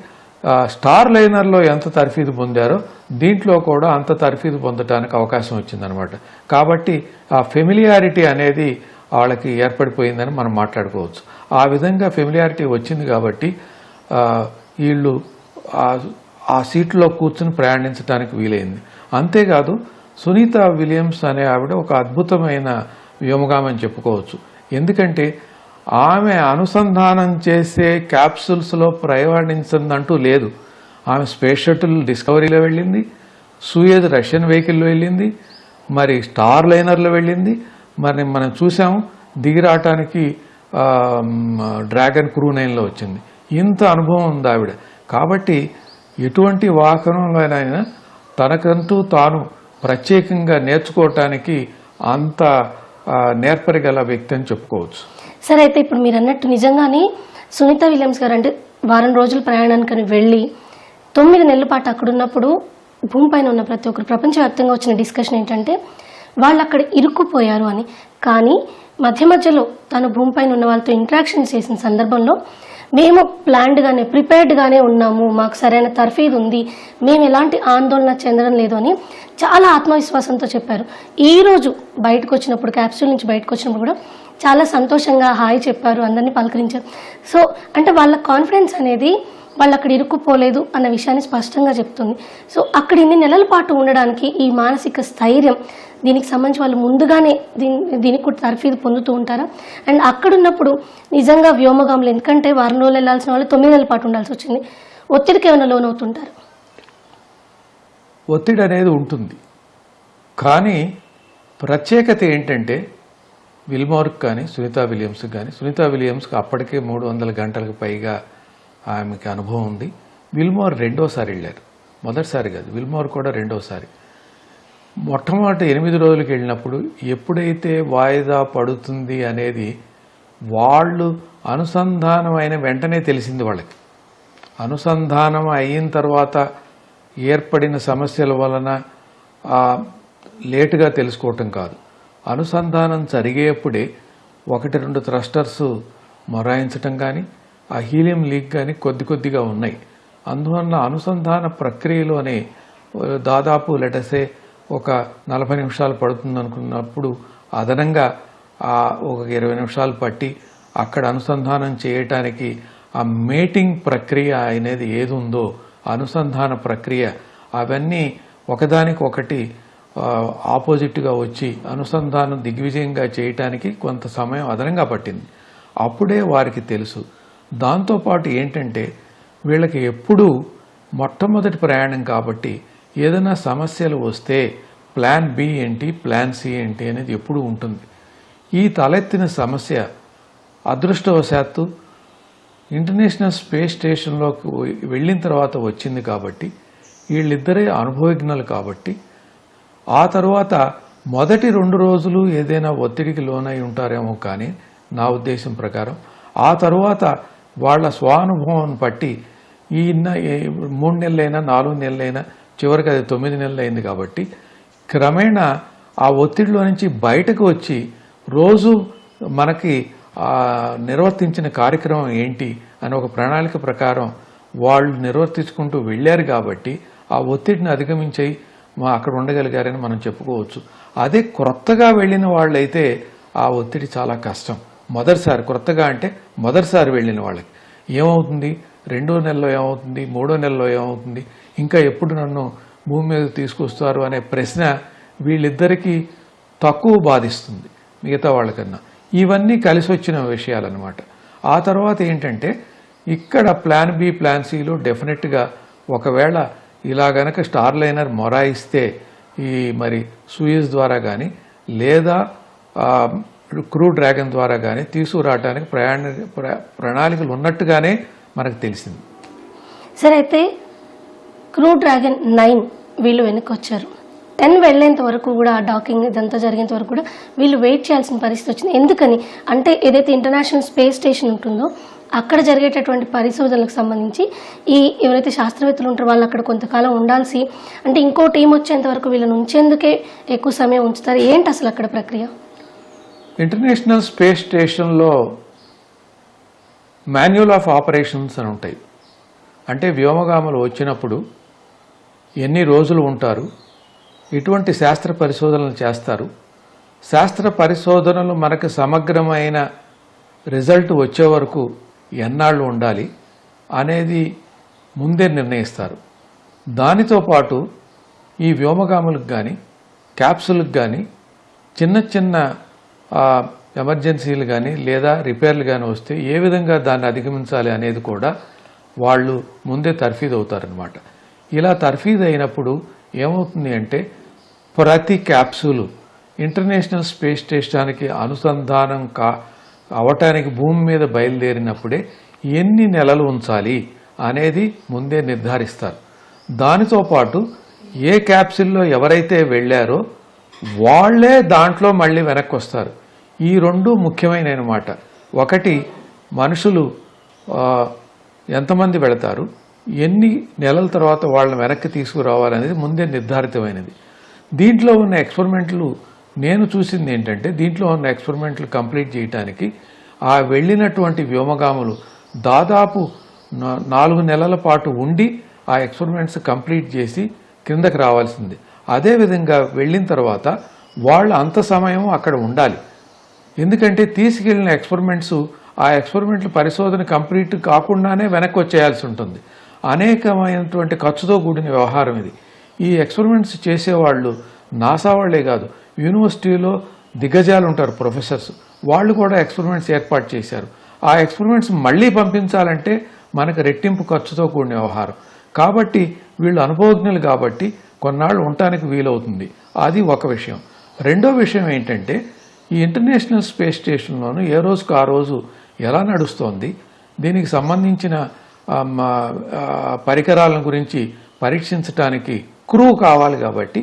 స్టార్ లైనర్లో ఎంత తర్ఫీదు పొందారో దీంట్లో కూడా అంత తర్ఫీదు పొందడానికి అవకాశం వచ్చిందనమాట. కాబట్టి ఆ ఫెమిలియారిటీ అనేది వాళ్ళకి ఏర్పడిపోయిందని మనం మాట్లాడుకోవచ్చు. ఆ విధంగా ఫెమిలియారిటీ వచ్చింది కాబట్టి వీళ్ళు ఆ సీట్లో కూర్చుని ప్రయాణించడానికి వీలైంది. అంతేకాదు సునీత విలియమ్స్ అనే ఆవిడ ఒక అద్భుతమైన వ్యోమగామని చెప్పుకోవచ్చు. ఎందుకంటే ఆమె అనుసంధానం చేసే క్యాప్సూల్స్లో ప్రయాణించిందంటూ లేదు. ఆమె స్పేస్ షటిల్ డిస్కవరీలో వెళ్ళింది, సూయజ్ రష్యన్ వెహికల్లో వెళ్ళింది, మరి స్టార్ లైనర్లో వెళ్ళింది, మరి మనం చూసాము దిగిరావటానికి డ్రాగన్ క్రూ 9లో వచ్చింది. ఇంత అనుభవం ఉంది ఆవిడ. కాబట్టి ఎటువంటి వాహనంలోనైనా తనకంటూ తాను ప్రత్యేకంగా నేర్చుకోవటానికి అంత నేర్పరిగల వ్యక్తి అని చెప్పుకోవచ్చు. సరే, అయితే ఇప్పుడు మీరు అన్నట్టు నిజంగానే సునీత విలియమ్స్ గారు అంటే వారం రోజుల ప్రయాణానికి వెళ్ళి 9 నెలల పాటు అక్కడున్నప్పుడు భూమిపైన ఉన్న ప్రతి ఒక్కరు ప్రపంచవ్యాప్తంగా వచ్చిన డిస్కషన్ ఏంటంటే వాళ్ళు అక్కడ ఇరుక్కుపోయారు అని. కానీ మధ్య మధ్యలో తను భూమిపైన ఉన్న వాళ్ళతో ఇంటరాక్షన్ చేసిన సందర్భంలో మేము ప్లాన్డ్గానే ప్రిపేర్డ్గానే ఉన్నాము, మాకు సరైన తర్ఫీదు ఉంది, మేము ఎలాంటి ఆందోళన చెందడం లేదు అని చాలా ఆత్మవిశ్వాసంతో చెప్పారు. ఈరోజు బయటకు వచ్చినప్పుడు, క్యాప్సూల్ నుంచి బయటకు వచ్చినప్పుడు కూడా చాలా సంతోషంగా హాయ్ చెప్పారు, అందరినీ పలకరించారు. సో అంటే వాళ్ళ కాన్ఫిడెన్స్ అనేది వాళ్ళు అక్కడ ఇరుక్కుపోలేదు అన్న విషయాన్ని స్పష్టంగా చెప్తుంది. సో అక్కడ ఇన్ని నెలల పాటు ఉండడానికి ఈ మానసిక స్థైర్యం, దీనికి సంబంధించి వాళ్ళు ముందుగానే దీనికి కూడా తర్ఫీదు పొందుతూ ఉంటారా? అండ్ అక్కడున్నప్పుడు నిజంగా వ్యోమగాములు, ఎందుకంటే వారం రోజులు వెళ్ళాల్సిన వాళ్ళు 9 నెలల పాటు ఉండాల్సి వచ్చింది, ఒత్తిడికి ఏమైనా లోనవుతుంటారు? ఒత్తిడి అనేది ఉంటుంది. కానీ ప్రత్యేకత ఏంటంటే విల్మోర్కి కానీ సునీత విలియమ్స్కి కానీ, సునీత విలియమ్స్కి అప్పటికే 300 గంటలకు పైగా ఆమెకి అనుభవం ఉంది. విల్మోర్ రెండోసారి వెళ్ళారు, మొదటిసారి కాదు. విల్మోర్ కూడా రెండోసారి. మొట్టమొదటి 8 రోజులకి వెళ్ళినప్పుడు ఎప్పుడైతే వాయిదా పడుతుంది అనేది వాళ్ళు అనుసంధానం అయిన వెంటనే తెలిసింది వాళ్ళకి. అనుసంధానం అయిన తర్వాత ఏర్పడిన సమస్యల వలన లేటుగా తెలుసుకోవటం కాదు. అనుసంధానం జరిగేప్పుడే 1-2 థ్రస్టర్స్ మొరాయించటం కానీ, ఆ హీలియం లీక్ కానీ కొద్దిగా ఉన్నాయి. అందువల్ల అనుసంధాన ప్రక్రియలోనే దాదాపు లెటసే ఒక 40 నిమిషాలు పడుతుంది అనుకున్నప్పుడు అదనంగా ఒక 20 నిమిషాలు పట్టి అక్కడ అనుసంధానం చేయటానికి ఆ మేటింగ్ ప్రక్రియ అనేది ఏది ఉందో, అనుసంధాన ప్రక్రియ, అవన్నీ ఒకదానికొకటి ఆపోజిట్గా వచ్చి అనుసంధానం దిగ్విజయంగా చేయటానికి కొంత సమయం అదనంగా పట్టింది. అప్పుడే వారికి తెలుసు. దాంతోపాటు ఏంటంటే వీళ్ళకి ఎప్పుడూ మొట్టమొదటి ప్రయాణం కాబట్టి ఏదైనా సమస్యలు వస్తే ప్లాన్ బి ఏంటి, ప్లాన్ సి ఏంటి అనేది ఎప్పుడూ ఉంటుంది. ఈ తలెత్తిన సమస్య అదృష్టవశాత్తు ఇంటర్నేషనల్ స్పేస్ స్టేషన్లోకి వెళ్ళిన తర్వాత వచ్చింది కాబట్టి, వీళ్ళిద్దరే అనుభవజ్ఞులు కాబట్టి, ఆ తర్వాత మొదటి 2 రోజులు ఏదైనా ఒత్తిడికి లోనై ఉంటారేమో కానీ నా ఉద్దేశం ప్రకారం, ఆ తర్వాత వాళ్ళ స్వానుభవం బట్టి ఈ 3 నెలలైనా 4 నెలలైనా, చివరికి అది 9 నెలలు అయింది కాబట్టి క్రమేణా ఆ ఒత్తిడిలో నుంచి బయటకు వచ్చి రోజు మనకి నిర్వర్తించిన కార్యక్రమం ఏంటి అని ఒక ప్రణాళిక ప్రకారం వాళ్ళు నిర్వర్తించుకుంటూ వెళ్ళారు కాబట్టి ఆ ఒత్తిడిని అధిగమించి అక్కడ ఉండగలిగారని మనం చెప్పుకోవచ్చు. అదే కొత్తగా వెళ్ళిన వాళ్ళైతే ఆ ఒత్తిడి చాలా కష్టం. మొదటిసారి, కొత్తగా అంటే మొదటిసారి వెళ్ళిన వాళ్ళకి ఏమవుతుంది, 2వ నెలలో ఏమవుతుంది, 3వ నెలలో ఏమవుతుంది, ఇంకా ఎప్పుడు నన్ను భూమి మీద తీసుకొస్తారు అనే ప్రశ్న వీళ్ళిద్దరికీ తక్కువ బాధిస్తుంది మిగతా వాళ్ళకన్నా. ఇవన్నీ కలిసి వచ్చిన విషయాలన్నమాట. ఆ తర్వాత ఏంటంటే ఇక్కడ ప్లాన్ బి, ప్లాన్ సిలో డెఫినెట్గా ఒకవేళ ఇలా గనక స్టార్ లైనర్ మొరాయిస్తే ఈ మరి సూయజ్ ద్వారా కానీ లేదా క్రూ డ్రాగన్ ద్వారా కానీ తీసుకురావడానికి ప్రణాళికలు ఉన్నట్టుగానే మనకు తెలిసింది. సరే, అయితే క్రూ డ్రాగన్ 9 వీళ్ళు వెనక్కి వచ్చారు. 10 వెళ్ళేంత వరకు కూడా డాకింగ్ ఇదంతా జరిగేంత వరకు కూడా వీళ్ళు వెయిట్ చేయాల్సిన పరిస్థితి వచ్చింది. ఎందుకని అంటే ఏదైతే ఇంటర్నేషనల్ స్పేస్ స్టేషన్ ఉంటుందో అక్కడ జరిగేటటువంటి పరిశోధనలకు సంబంధించి ఈ ఎవరైతే శాస్త్రవేత్తలు ఉంటారో వాళ్ళు అక్కడ కొంతకాలం ఉండాల్సి, అంటే ఇంకో టీం వచ్చేంత వరకు వీళ్ళని ఉంచేందుకే ఎక్కువ సమయం ఉంచుతారు. ఏంటి అసలు అక్కడ ప్రక్రియ? ఇంటర్నేషనల్ స్పేస్ స్టేషన్లో మాన్యువల్ ఆఫ్ ఆపరేషన్స్ అని ఉంటాయి. అంటే వ్యోమగాములు వచ్చినప్పుడు ఎన్ని రోజులు ఉంటారు, ఇటువంటి శాస్త్ర పరిశోధనలు చేస్తారు, శాస్త్ర పరిశోధనలు మనకు సమగ్రమైన రిజల్ట్ వచ్చే వరకు ఎన్నాళ్ళు ఉండాలి అనేది ముందే నిర్ణయిస్తారు. దానితో పాటు ఈ వ్యోమగాములకు కానీ క్యాప్సులకు కానీ చిన్న చిన్న ఎమర్జెన్సీలు కానీ లేదా రిపేర్లు కానీ వస్తే ఏ విధంగా దాన్ని అధిగమించాలి అనేది కూడా వాళ్ళు ముందే తర్ఫీదు అవుతారనమాట. ఇలా తర్ఫీదు అయినప్పుడు ఏమవుతుంది అంటే ప్రతి క్యాప్సూలు ఇంటర్నేషనల్ స్పేస్ స్టేషన్కి అనుసంధానం అవటానికి భూమి మీద బయలుదేరినప్పుడే ఎన్ని నెలలు ఉంచాలి అనేది ముందే నిర్ధారిస్తారు. దానితో పాటు ఏ క్యాప్సూల్లో ఎవరైతే వెళ్ళారో వాళ్లే దాంట్లో మళ్ళీ వెనక్కి వస్తారు. ఈ రెండు ముఖ్యమైన అన్నమాట. ఒకటి మనుషులు ఎంతమంది వెళతారు, ఎన్ని నెలల తర్వాత వాళ్ళని వెనక్కి తీసుకురావాలనేది ముందే నిర్ధారితమైనది. దీంట్లో ఉన్న ఎక్స్పెరిమెంట్లు నేను చూసింది ఏంటంటే, దీంట్లో ఉన్న ఎక్స్పెరిమెంట్లు కంప్లీట్ చేయడానికి ఆ వెళ్ళినటువంటి వ్యోమగాములు దాదాపు 4 నెలల పాటు ఉండి ఆ ఎక్స్పెరిమెంట్స్ కంప్లీట్ చేసి కిందకి రావాల్సింది. అదేవిధంగా వెళ్ళిన తర్వాత వాళ్ళు అంత సమయం అక్కడ ఉండాలి. ఎందుకంటే తీసుకెళ్లిన ఎక్స్పెరిమెంట్స్ ఆ ఎక్స్పెరిమెంట్లు పరిశోధన కంప్లీట్ కాకుండానే వెనక్కి వచ్చేయాల్సి ఉంటుంది. అనేకమైనటువంటి ఖర్చుతో కూడిన వ్యవహారం ఇది. ఈ ఎక్స్పెరిమెంట్స్ చేసేవాళ్ళు నాసా వాళ్లే కాదు, యూనివర్సిటీలో దిగ్గజాలు ఉంటారు ప్రొఫెసర్స్, వాళ్ళు కూడా ఎక్స్పెరిమెంట్స్ ఏర్పాటు చేశారు. ఆ ఎక్స్పెరిమెంట్స్ మళ్లీ పంపించాలంటే మనకు రెట్టింపు ఖర్చుతో కూడిన వ్యవహారం. కాబట్టి వీళ్ళు అనుభవజ్ఞులు కాబట్టి కొన్నాళ్ళు ఉండటానికి వీలవుతుంది. అది ఒక విషయం. రెండో విషయం ఏంటంటే, ఈ ఇంటర్నేషనల్ స్పేస్ స్టేషన్లోనూ ఏ రోజుకు ఆ రోజు ఎలా నడుస్తోంది, దీనికి సంబంధించిన పరికరాల గురించి పరీక్షించడానికి క్రూ కావాలి. కాబట్టి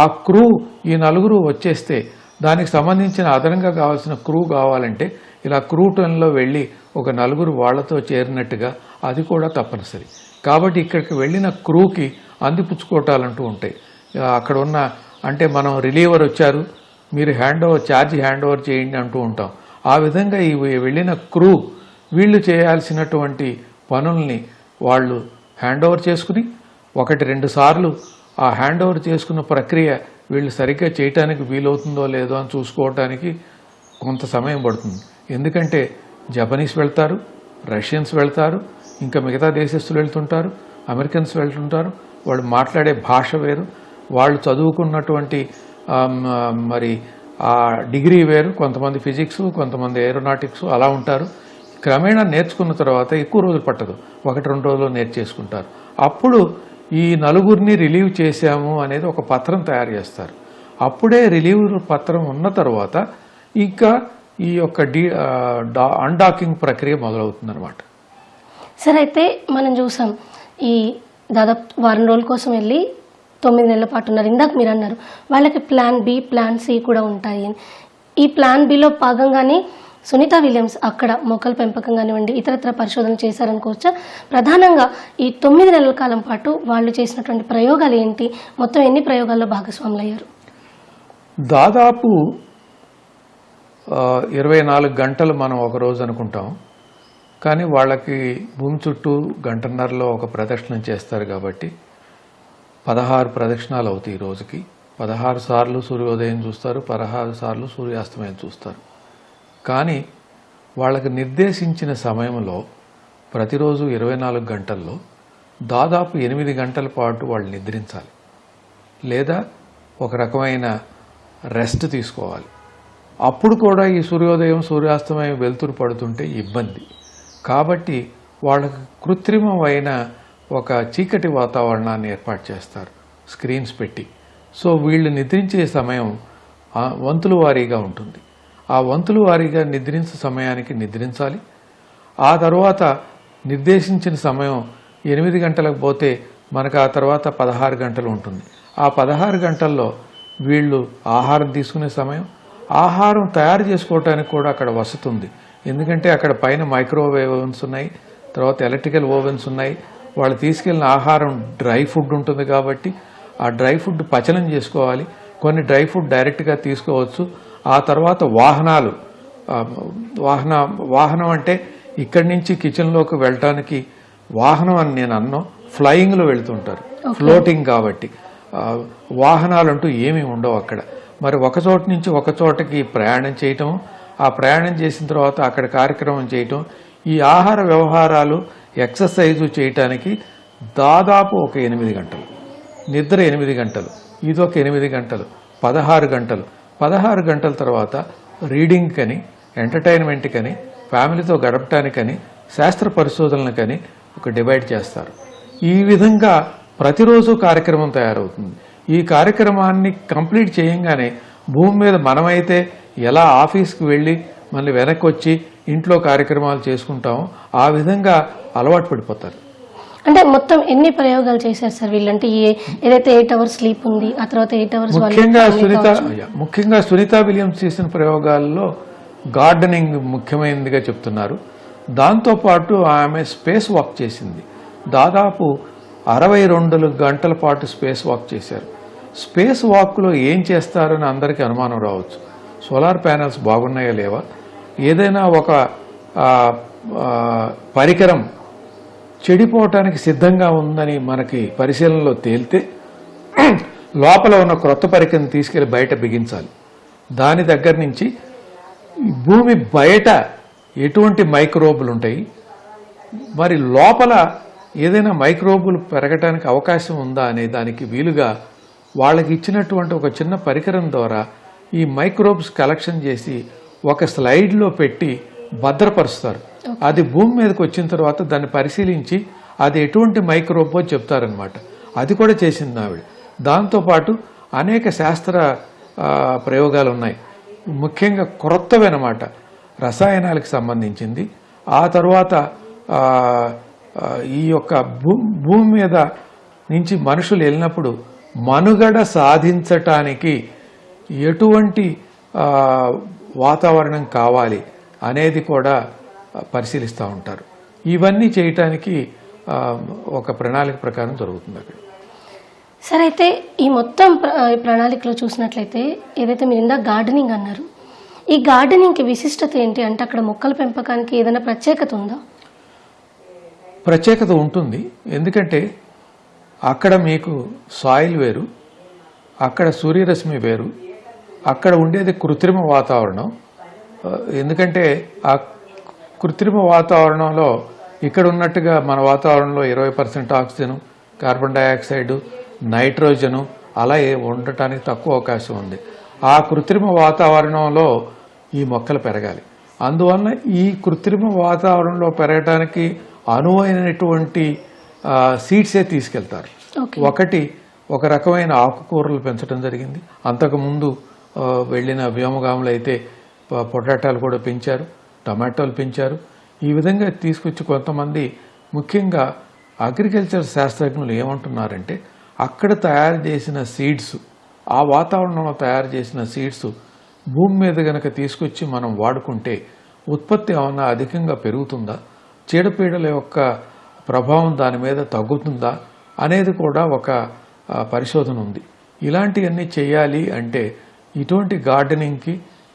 ఆ క్రూ ఈ 4 వచ్చేస్తే దానికి సంబంధించిన అదనంగా కావాల్సిన క్రూ కావాలంటే ఇలా క్రూ టన్లో వెళ్ళి ఒక 4 వాళ్లతో చేరినట్టుగా అది కూడా తప్పనిసరి. కాబట్టి ఇక్కడికి వెళ్ళిన క్రూకి అందిపుచ్చుకోవటాలంటూ ఉంటాయి. అక్కడ ఉన్న అంటే మనం రిలీవర్ వచ్చారు, మీరు ఛార్జ్ హ్యాండ్ ఓవర్ చేయండి అంటూ ఉంటాం. ఆ విధంగా ఈ వెళ్ళిన క్రూ వీళ్ళు చేయాల్సినటువంటి పనుల్ని వాళ్ళు హ్యాండ్ ఓవర్ చేసుకుని 1-2 సార్లు ఆ హ్యాండ్ ఓవర్ చేసుకున్న ప్రక్రియ వీళ్ళు సరిగ్గా చేయటానికి వీలవుతుందో లేదో అని చూసుకోవటానికి కొంత సమయం పడుతుంది. ఎందుకంటే జపనీస్ వెళ్తారు, రష్యన్స్ వెళ్తారు, ఇంకా మిగతా దేశస్తులు వెళ్తుంటారు, అమెరికన్స్ వెళ్తుంటారు. వాళ్ళు మాట్లాడే భాష వేరు, వాళ్ళు చదువుకున్నటువంటి మరి ఆ డిగ్రీ వేరు. కొంతమంది ఫిజిక్స్, కొంతమంది ఏరోనాటిక్స్ అలా ఉంటారు. క్రమేణా నేర్చుకున్న తర్వాత ఎక్కువ రోజులు పట్టదు, 1-2 రోజుల్లో నేర్చేసుకుంటారు. అప్పుడు ఈ 4 రిలీవ్ చేశాము అనేది ఒక పత్రం తయారు చేస్తారు. అప్పుడే రిలీవ్ పత్రం ఉన్న తర్వాత ఇంకా ఈ యొక్క అన్డాకింగ్ ప్రక్రియ మొదలవుతుందన్నమాట. సరే, అయితే మనం చూసాం ఈ దాదాపు 1 వారం రోజుల కోసం వెళ్ళి 9 నెలల పాటు ఉన్నారు. ఇందాక మీరు అన్నారు వాళ్ళకి ప్లాన్ బి, ప్లాన్ సి కూడా ఉంటాయి. ఈ ప్లాన్ బిలో భాగంగానే సునీత విలియమ్స్ అక్కడ మొక్కల పెంపకం కానివ్వండి, ఇతరత్ర పరిశోధనలు చేశారనుకోవచ్చా? ప్రధానంగా ఈ 9 నెలల కాలం పాటు వాళ్ళు చేసినటువంటి ప్రయోగాలు ఏంటి? మొత్తం ఎన్ని ప్రయోగాల్లో భాగస్వాములు అయ్యారు? దాదాపు 24 గంటలు మనం ఒక రోజు అనుకుంటాం, కానీ వాళ్ళకి భూమి చుట్టూ 1.5 ఒక ప్రదక్షిణం చేస్తారు. కాబట్టి 16 ప్రదక్షిణాలు అవుతాయి రోజుకి. 16 సార్లు సూర్యోదయం చూస్తారు, 16 సార్లు సూర్యాస్తమయం చూస్తారు. కానీ వాళ్ళకి నిర్దేశించిన సమయంలో ప్రతిరోజు 24 గంటల్లో దాదాపు 8 గంటల పాటు వాళ్ళు నిద్రించాలి, లేదా ఒక రకమైన రెస్ట్ తీసుకోవాలి. అప్పుడు కూడా ఈ సూర్యోదయం సూర్యాస్తమయం వెలుతురు పడుతుంటే ఇబ్బంది. కాబట్టి వాళ్ళకి కృత్రిమమైన ఒక చీకటి వాతావరణాన్ని ఏర్పాటు చేస్తారు స్క్రీన్స్ పెట్టి. సో వీళ్ళు నిద్రించే సమయం వంతుల వారీగా ఉంటుంది. ఆ వంతుల వారీగా నిద్రించే సమయానికి నిద్రించాలి. ఆ తర్వాత నిర్దేశించిన సమయం 8 గంటలకు పోతే మనకు ఆ తర్వాత 16 గంటలు ఉంటుంది. ఆ 16 గంటల్లో వీళ్ళు ఆహారం తీసుకునే సమయం, ఆహారం తయారు చేసుకోవటానికి కూడా అక్కడ వసతి ఉంది. ఎందుకంటే అక్కడ పైన మైక్రోవేవ్ ఓవెన్స్ ఉన్నాయి, తర్వాత ఎలక్ట్రికల్ ఓవెన్స్ ఉన్నాయి. వాళ్ళు తీసుకెళ్ళిన ఆహారం డ్రై ఫుడ్ ఉంటుంది కాబట్టి ఆ డ్రై ఫుడ్ పచనం చేసుకోవాలి. కొన్ని డ్రై ఫుడ్ డైరెక్ట్గా తీసుకోవచ్చు. ఆ తర్వాత వాహనాలు, వాహనం అంటే ఇక్కడి నుంచి కిచెన్లోకి వెళ్ళటానికి వాహనం అని నేను అన్నాను, ఫ్లయింగ్లో వెళ్తుంటారు, ఫ్లోటింగ్ కాబట్టి వాహనాలంటూ ఏమీ ఉండవు అక్కడ. మరి ఒక చోట నుంచి ఒక చోటకి ప్రయాణం చేయటం, ఆ ప్రయాణం చేసిన తర్వాత అక్కడ కార్యక్రమం చేయటం, ఈ ఆహార వ్యవహారాలు ఎక్సర్సైజు చేయటానికి దాదాపు ఒక 8 గంటలు, నిద్ర 8 గంటలు, ఇదొక 8 గంటలు, 16 గంటలు. 16 గంటల తర్వాత రీడింగ్ కని, ఎంటర్టైన్మెంట్ కని, ఫ్యామిలీతో గడపటానికని, శాస్త్ర పరిశోధనలకని ఒక డివైడ్ చేస్తారు. ఈ విధంగా ప్రతిరోజు కార్యక్రమం తయారవుతుంది. ఈ కార్యక్రమాన్ని కంప్లీట్ చేయంగానే భూమి మీద మనమైతే ఎలా ఆఫీస్కి వెళ్ళి మళ్ళీ వెనక్కి వచ్చి ఇంట్లో కార్యక్రమాలు చేసుకుంటామో ఆ విధంగా అలవాటు పడిపోతారు. అంటే మొత్తం ఎన్ని ప్రయోగాలు చేశారు సార్ వీళ్ళంటే? ఏదైతే 8 అవర్స్ స్లీప్ ఉంది, ఆ తర్వాత 8 అవర్స్ ముఖ్యంగా సునీత విలియమ్స్ చేసిన ప్రయోగాల్లో గార్డెనింగ్ ముఖ్యమైనదిగా చెప్తున్నారు. దాంతోపాటు ఆమె స్పేస్ వాక్ చేసింది. దాదాపు 62 గంటల పాటు స్పేస్ వాక్ చేశారు. స్పేస్ వాక్లో ఏం చేస్తారని అందరికీ అనుమానం రావచ్చు. సోలార్ ప్యానెల్స్ బాగున్నాయా లేవా, ఏదైనా ఒక పరికరం చెడిపోవటానికి సిద్ధంగా ఉందని మనకి పరిశీలనలో తేలితే లోపల ఉన్న క్రొత్త పరికరం తీసుకెళ్లి బయట బిగించాలి. దాని దగ్గర నుంచి భూమి బయట ఎటువంటి మైక్రోబులు ఉంటాయి, మరి లోపల ఏదైనా మైక్రోబులు పెరగటానికి అవకాశం ఉందా అనే దానికి వీలుగా వాళ్ళకి ఇచ్చినటువంటి ఒక చిన్న పరికరం ద్వారా ఈ మైక్రోబ్స్ కలెక్షన్ చేసి ఒక స్లైడ్లో పెట్టి భద్రపరుస్తారు. అది భూమి మీదకి వచ్చిన తర్వాత దాన్ని పరిశీలించి అది ఎటువంటి మైక్రోబో చెప్తారనమాట. అది కూడా చేసింది ఆవిడ. దాంతోపాటు అనేక శాస్త్ర ప్రయోగాలు ఉన్నాయి, ముఖ్యంగా క్రొత్తవి అన్నమాట, రసాయనాలకు సంబంధించింది. ఆ తర్వాత ఈ యొక్క భూమి మీద నుంచి మనుషులు వెళ్ళినప్పుడు మనుగడ సాధించటానికి ఎటువంటి వాతావరణం కావాలి అనేది కూడా పరిశీలిస్తూ ఉంటారు. ఇవన్నీ చేయటానికి ఒక ప్రణాళిక ప్రకారం జరుగుతుంది అక్కడ. సరే, అయితే ఈ మొత్తం ప్రణాళికలో చూసినట్లయితే ఏదైతే మీరు ఇందా గార్డెనింగ్ అన్నారు, ఈ గార్డెనింగ్కి విశిష్టత ఏంటి? అంటే అక్కడ మొక్కల పెంపకానికి ఏదైనా ప్రత్యేకత ఉందా? ప్రత్యేకత ఉంటుంది. ఎందుకంటే అక్కడ మీకు సాయిల్ వేరు, అక్కడ సూర్యరశ్మి వేరు, అక్కడ ఉండేది కృత్రిమ వాతావరణం. ఎందుకంటే ఆ కృత్రిమ వాతావరణంలో ఇక్కడ ఉన్నట్టుగా మన వాతావరణంలో 20% ఆక్సిజను, కార్బన్ డైఆక్సైడ్, నైట్రోజను అలా ఉండటానికి తక్కువ అవకాశం ఉంది. ఆ కృత్రిమ వాతావరణంలో ఈ మొక్కలు పెరగాలి. అందువలన ఈ కృత్రిమ వాతావరణంలో పెరగడానికి అనువైనటువంటి సీడ్సే తీసుకెళ్తారు. ఒక రకమైన ఆకుకూరలు పెంచడం జరిగింది. అంతకుముందు వెళ్ళిన వ్యోమగాములు అయితే పొటాటాలు కూడా పెంచారు, టమాటోలు పెంచారు. ఈ విధంగా తీసుకొచ్చి కొంతమంది ముఖ్యంగా అగ్రికల్చర్ శాస్త్రజ్ఞులు ఏమంటున్నారంటే అక్కడ తయారు చేసిన సీడ్స్, ఆ వాతావరణంలో తయారు చేసిన సీడ్స్ భూమి మీద గనక తీసుకొచ్చి మనం వాడుకుంటే ఉత్పత్తి ఏమన్నా అధికంగా పెరుగుతుందా, చీడపీడల యొక్క ప్రభావం దాని మీద తగ్గుతుందా అనేది కూడా ఒక పరిశోధన ఉంది. ఇలాంటివన్నీ చేయాలి అంటే ఇటువంటి గార్డెనింగ్కి,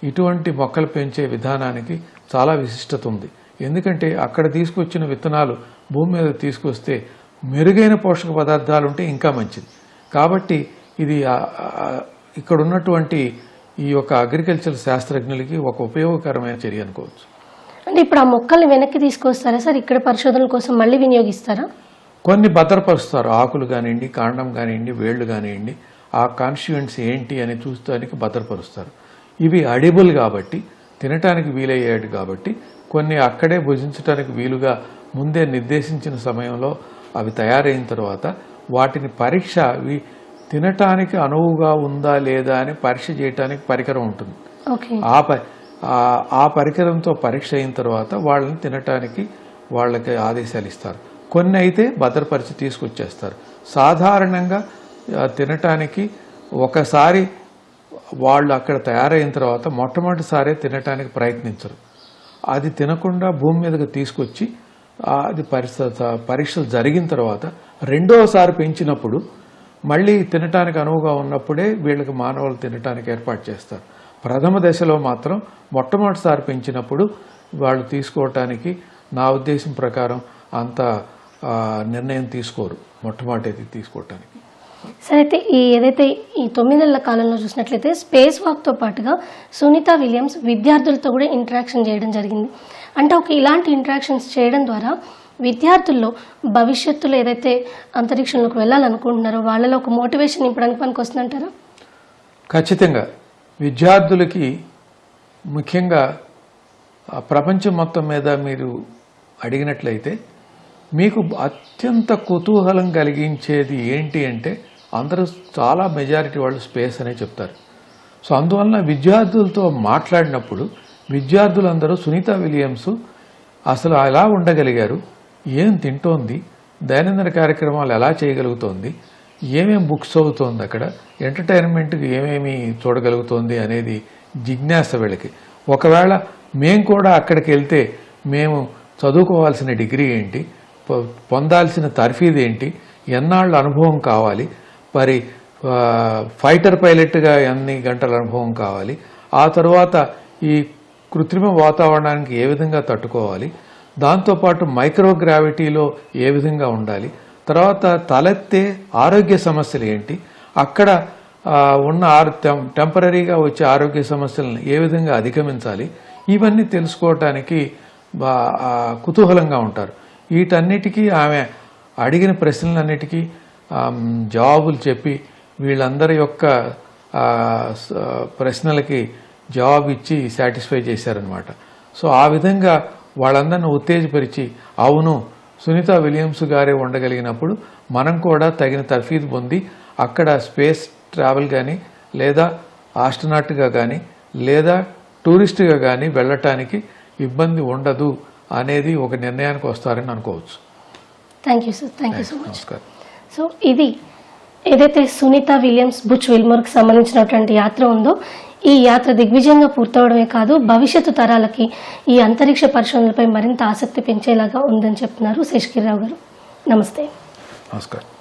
ఇటువంటి మొక్కలు పెంచే విధానానికి చాలా విశిష్టత ఉంది. ఎందుకంటే అక్కడ తీసుకొచ్చిన విత్తనాలు భూమి మీద తీసుకొస్తే మెరుగైన పోషక పదార్థాలు ఉంటే ఇంకా మంచిది. కాబట్టి ఇది ఇక్కడ ఉన్నటువంటి ఈ యొక్క అగ్రికల్చర్ శాస్త్రజ్ఞులకి ఒక ఉపయోగకరమైన చర్య అనుకోవచ్చు. అంటే ఇప్పుడు ఆ మొక్కల్ని వెనక్కి తీసుకొస్తారా సార్? ఇక్కడ పరిశోధనల కోసం మళ్ళీ వినియోగిస్తారా? కొన్ని భద్రపరుస్తారు, ఆకులు కానివ్వండి, కాండం కానివ్వండి, వేళ్లు కానివ్వండి, ఆ కాన్స్టిట్యూయెంట్స్ ఏంటి అని చూస్తానికి భద్రపరుస్తారు. ఇవి అడిబుల్ కాబట్టి, తినటానికి వీలయ్యాడు కాబట్టి కొన్ని అక్కడే భుజించడానికి వీలుగా ముందే నిర్దేశించిన సమయంలో అవి తయారైన తర్వాత వాటిని పరీక్ష తినటానికి అనువుగా ఉందా లేదా అని పరీక్ష చేయడానికి పరికరం ఉంటుంది. ఆ పరికరంతో పరీక్ష అయిన తర్వాత వాళ్ళని తినటానికి వాళ్ళకి ఆదేశాలు ఇస్తారు. కొన్ని అయితే భద్రపరిచి తీసుకొచ్చేస్తారు. సాధారణంగా తినటానికి ఒకసారి వాళ్ళు అక్కడ తయారైన తర్వాత మొట్టమొదటిసారి తినటానికి ప్రయత్నించరు. అది తినకుండా భూమి మీదకి తీసుకొచ్చి అది పరీక్షలు జరిగిన తర్వాత రెండోసారి పెంచినప్పుడు మళ్ళీ తినటానికి అనువుగా ఉన్నప్పుడే వీళ్ళకి మానవులు తినటానికి ఏర్పాటు చేస్తారు. ప్రథమ దశలో మాత్రం మొట్టమొదటిసారి పెంచినప్పుడు వాళ్ళు తీసుకోవటానికి నా ఉద్దేశం ప్రకారం అంత నిర్ణయం తీసుకోరు మొట్టమొదటి తీసుకోవటానికి. సరే, అయితే ఏదైతే ఈ 9 నెలల కాలంలో చూసినట్లయితే స్పేస్ వాక్తో పాటుగా సునీత విలియమ్స్ విద్యార్థులతో కూడా ఇంటరాక్షన్ చేయడం జరిగింది. అంటే ఇలాంటి ఇంటరాక్షన్స్ చేయడం ద్వారా విద్యార్థుల్లో భవిష్యత్తులో ఏదైతే అంతరిక్షంలోకి వెళ్ళాలనుకుంటున్నారో వాళ్ళలో ఒక మోటివేషన్ నింపడానికి పనికి వస్తుందంటారా? ఖచ్చితంగా. విద్యార్థులకి ముఖ్యంగా ప్రపంచం మొత్తం మీద మీరు అడిగినట్లయితే మీకు అత్యంత కుతూహలం కలిగించేది ఏంటి అంటే అందరూ చాలా మెజారిటీ వాళ్ళు స్పేస్ అనే చెప్తారు. సో అందువలన విద్యార్థులతో మాట్లాడినప్పుడు విద్యార్థులందరూ సునీత విలియమ్స్ అసలు ఎలా ఉండగలిగారు, ఏం తింటోంది, దైనందిన కార్యక్రమాలు ఎలా చేయగలుగుతోంది, ఏమేం బుక్స్ చదువుతోంది, అక్కడ ఎంటర్టైన్మెంట్కి ఏమేమి చూడగలుగుతోంది అనేది జిజ్ఞాస వీళ్ళకి. ఒకవేళ మేము కూడా అక్కడికి వెళ్తే మేము చదువుకోవాల్సిన డిగ్రీ ఏంటి, పొందాల్సిన తర్ఫీదు ఏంటి, ఎన్నాళ్ళ అనుభవం కావాలి, మరి ఫైటర్ పైలట్గా ఎన్ని గంటల అనుభవం కావాలి, ఆ తర్వాత ఈ కృత్రిమ వాతావరణానికి ఏ విధంగా తట్టుకోవాలి, దాంతోపాటు మైక్రోగ్రావిటీలో ఏ విధంగా ఉండాలి, తర్వాత తలెత్తే ఆరోగ్య సమస్యలు ఏంటి, అక్కడ ఉన్న టెంపరీగా వచ్చే ఆరోగ్య సమస్యలను ఏ విధంగా అధిగమించాలి, ఇవన్నీ తెలుసుకోవటానికి కుతూహలంగా ఉంటారు. వీటన్నిటికీ ఆమె అడిగిన ప్రశ్నలన్నిటికీ జవాబులు చెప్పి వీళ్ళందరి యొక్క ప్రశ్నలకి జవాబు ఇచ్చి సాటిస్ఫై చేశారనమాట. సో ఆ విధంగా వాళ్ళందరిని ఉత్తేజపరిచి అవును సునీత విలియమ్స్ గారే ఉండగలిగినప్పుడు మనం కూడా తగిన తర్ఫీదు పొంది అక్కడ స్పేస్ ట్రావెల్ కానీ లేదా ఆస్ట్రనాట్గా కానీ లేదా టూరిస్ట్గా కానీ వెళ్ళటానికి ఇబ్బంది ఉండదు అనేది ఒక నిర్ణయానికి వస్తారని అనుకోవచ్చు. Thank you sir, thank you so much. నమస్కారం. సో ఇది ఏదైతే సునీత విలియమ్స్ బుచ్ విల్మోర్కి సంబంధించినటువంటి యాత్ర ఉందో ఈ యాత్ర దిగ్విజయంగా పూర్తవడమే కాదు భవిష్యత్తు తరాలకి ఈ అంతరిక్ష పరిశోధనలపై మరింత ఆసక్తి పెంచేలాగా ఉందని చెప్తున్నారు శేషగిరిరావు గారు. నమస్తే. నమస్కారం.